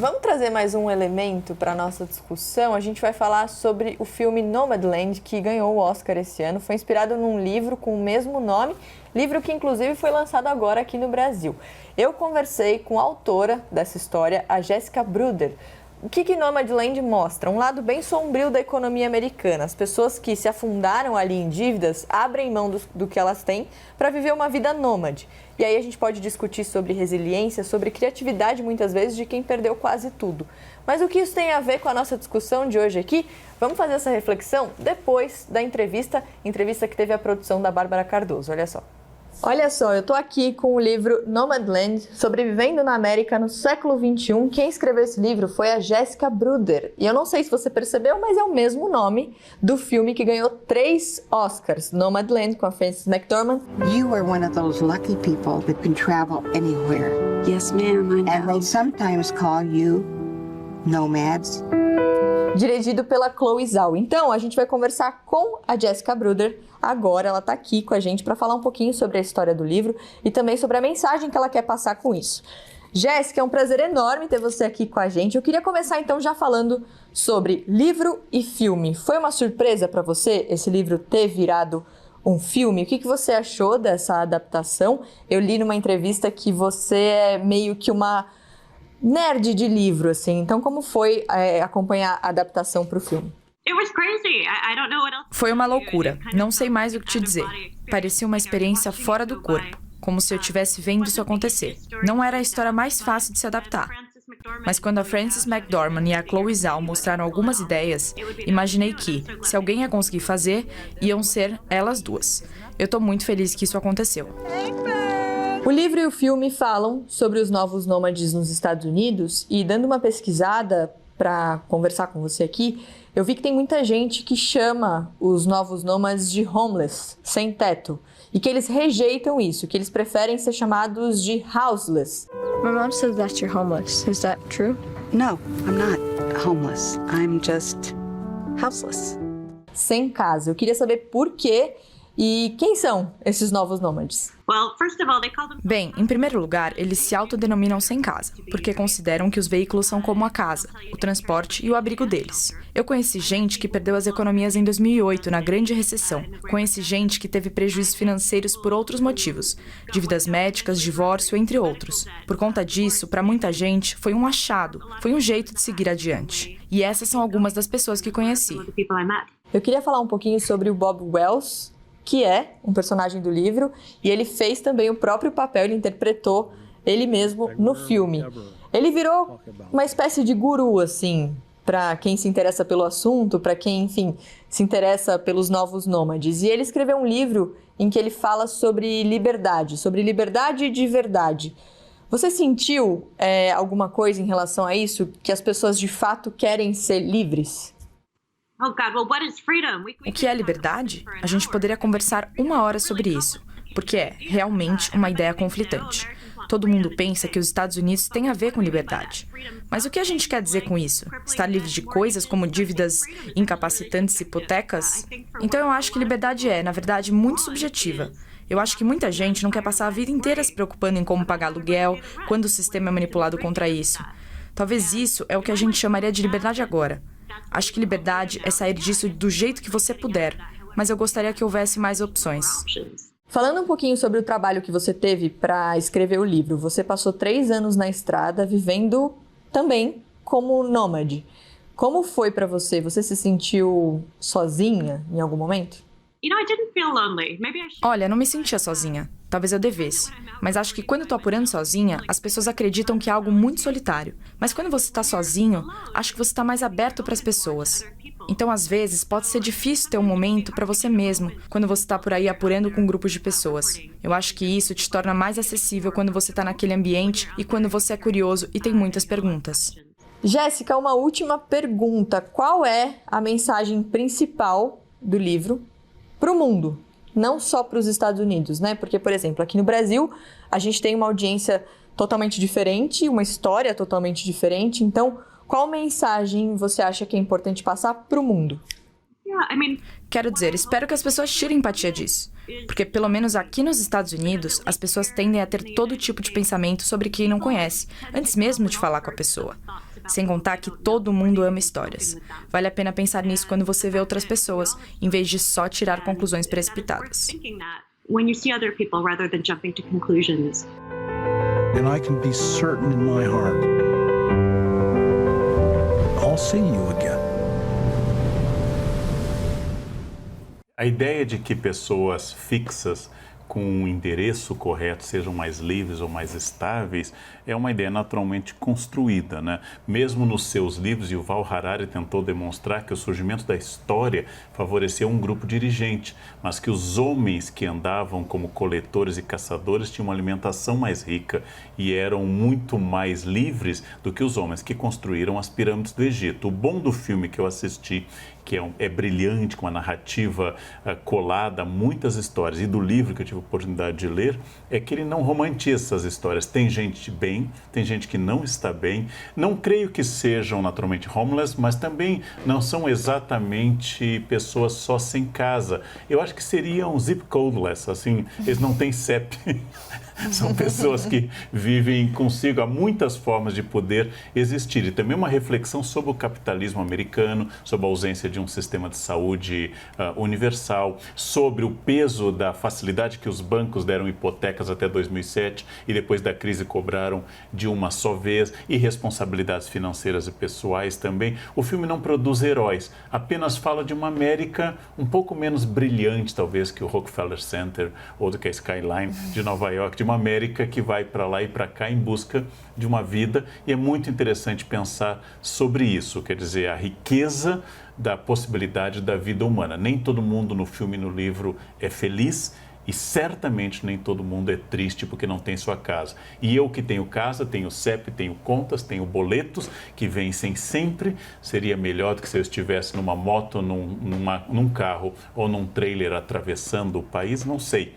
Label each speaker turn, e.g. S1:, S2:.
S1: Vamos trazer mais um elemento para a nossa discussão. A gente vai falar sobre o filme Nomadland, que ganhou o Oscar esse ano. Foi inspirado num livro com o mesmo nome, livro que inclusive foi lançado agora aqui no Brasil. Eu conversei com a autora dessa história, a Jessica Bruder. O que Nomadland mostra? Um lado bem sombrio da economia americana. As pessoas que se afundaram ali em dívidas abrem mão do que elas têm para viver uma vida nômade. E aí a gente pode discutir sobre resiliência, sobre criatividade muitas vezes de quem perdeu quase tudo. Mas o que isso tem a ver com a nossa discussão de hoje aqui? Vamos fazer essa reflexão depois da entrevista que teve a produção da Bárbara Cardoso. Olha só. Olha só, eu tô aqui com o livro Nomadland, Sobrevivendo na América no século XXI. Quem escreveu esse livro foi a Jessica Bruder. E eu não sei se você percebeu, mas é o mesmo nome do filme que ganhou 3 Oscars. Nomadland, com a Frances McDormand.
S2: You are one of those lucky people that can travel anywhere.
S3: Yes, ma'am, I know.
S2: And they sometimes call you nomads.
S1: Dirigido pela Chloe Zhao. Então, a gente vai conversar com a Jessica Bruder agora. Ela está aqui com a gente para falar um pouquinho sobre a história do livro e também sobre a mensagem que ela quer passar com isso. Jéssica, é um prazer enorme ter você aqui com a gente. Eu queria começar então já falando sobre livro e filme. Foi uma surpresa para você esse livro ter virado um filme? O que você achou dessa adaptação? Eu li numa entrevista que você é meio que uma nerd de livro, assim. Então, como foi acompanhar a adaptação para o filme?
S4: Foi uma loucura. Não sei mais o que te dizer. Parecia uma experiência fora do corpo, como se eu estivesse vendo isso acontecer. Não era a história mais fácil de se adaptar. Mas quando a Frances McDormand e a Chloe Zhao mostraram algumas ideias, imaginei que, se alguém ia conseguir fazer, iam ser elas duas. Eu tô muito feliz que isso aconteceu.
S1: O livro e o filme falam sobre os novos nômades nos Estados Unidos e, dando uma pesquisada para conversar com você aqui, eu vi que tem muita gente que chama os novos nômades de homeless, sem teto, e que eles rejeitam isso, que eles preferem ser chamados de houseless.
S5: My mom says that you're homeless. Is that true?
S3: No, I'm not homeless. I'm just houseless.
S1: Sem casa. Eu queria saber por quê e quem são esses novos nômades.
S4: Bem, em primeiro lugar, eles se autodenominam sem casa, porque consideram que os veículos são como a casa, o transporte e o abrigo deles. Eu conheci gente que perdeu as economias em 2008, na grande recessão. Conheci gente que teve prejuízos financeiros por outros motivos, dívidas médicas, divórcio, entre outros. Por conta disso, para muita gente, foi um achado, foi um jeito de seguir adiante. E essas são algumas das pessoas que conheci.
S1: Eu queria falar um pouquinho sobre o Bob Wells, que é um personagem do livro, e ele fez também o próprio papel, ele interpretou ele mesmo no filme. Ele virou uma espécie de guru, assim, para quem se interessa pelo assunto, para quem, enfim, se interessa pelos novos nômades. E ele escreveu um livro em que ele fala sobre liberdade de verdade. Você sentiu alguma coisa em relação a isso, que as pessoas de fato querem ser livres?
S4: O que é liberdade? A gente poderia conversar 1 hora sobre isso, porque é realmente uma ideia conflitante. Todo mundo pensa que os Estados Unidos têm a ver com liberdade. Mas o que a gente quer dizer com isso? Estar livre de coisas como dívidas incapacitantes e hipotecas? Então eu acho que liberdade é, na verdade, muito subjetiva. Eu acho que muita gente não quer passar a vida inteira se preocupando em como pagar aluguel, quando o sistema é manipulado contra isso. Talvez isso é o que a gente chamaria de liberdade agora. Acho que liberdade é sair disso do jeito que você puder, mas eu gostaria que houvesse mais opções.
S1: Falando um pouquinho sobre o trabalho que você teve para escrever o livro, você passou 3 anos na estrada, vivendo também como nômade. Como foi para você? Você se sentiu sozinha em algum momento?
S4: Olha, não me sentia sozinha. Talvez eu devesse. Mas acho que quando eu tô apurando sozinha, as pessoas acreditam que é algo muito solitário. Mas quando você tá sozinho, acho que você tá mais aberto para as pessoas. Então, às vezes, pode ser difícil ter um momento para você mesmo, quando você tá por aí apurando com grupos de pessoas. Eu acho que isso te torna mais acessível quando você tá naquele ambiente e quando você é curioso e tem muitas perguntas.
S1: Jéssica, uma última pergunta. Qual é a mensagem principal do livro para o mundo? Não só para os Estados Unidos, né? Porque, por exemplo, aqui no Brasil, a gente tem uma audiência totalmente diferente, uma história totalmente diferente. Então, qual mensagem você acha que é importante passar para o mundo?
S4: Quero dizer, espero que as pessoas tirem empatia disso. Porque, pelo menos aqui nos Estados Unidos, as pessoas tendem a ter todo tipo de pensamento sobre quem não conhece, antes mesmo de falar com a pessoa. Sem contar que todo mundo ama histórias. Vale a pena pensar nisso quando você vê outras pessoas, em vez de só tirar conclusões precipitadas.
S6: When you see other people rather than jumping to conclusions.
S7: And I can be certain in my heart, I'll see you again.
S8: A ideia de que pessoas fixas com um endereço correto sejam mais livres ou mais estáveis é uma ideia naturalmente construída, né? Mesmo nos seus livros, Yuval Harari tentou demonstrar que o surgimento da história favoreceu um grupo dirigente, mas que os homens que andavam como coletores e caçadores tinham uma alimentação mais rica e eram muito mais livres do que os homens que construíram as pirâmides do Egito. O bom do filme que eu assisti, que é brilhante, com uma narrativa colada a muitas histórias, e do livro que eu tive a oportunidade de ler, é que ele não romantiza essas histórias. Tem gente bem, tem gente que não está bem. Não creio que sejam naturalmente homeless, mas também não são exatamente pessoas só sem casa. Eu acho que seriam zip codeless, assim, eles não têm CEP. São pessoas que vivem consigo. Há muitas formas de poder existir. E também uma reflexão sobre o capitalismo americano, sobre a ausência de um sistema de saúde universal, sobre o peso da facilidade que os bancos deram hipotecas até 2007 e depois da crise cobraram de uma só vez, e responsabilidades financeiras e pessoais também. O filme não produz heróis, apenas fala de uma América um pouco menos brilhante, talvez, que o Rockefeller Center ou do que a Skyline de Nova York, de uma América que vai para lá e para cá em busca de uma vida, e é muito interessante pensar sobre isso, quer dizer, a riqueza da possibilidade da vida humana. Nem todo mundo no filme e no livro é feliz, e certamente nem todo mundo é triste porque não tem sua casa. E eu que tenho casa, tenho CEP, tenho contas, tenho boletos que vencem sempre. Seria melhor do que se eu estivesse numa moto, num carro ou num trailer atravessando o país? Não sei.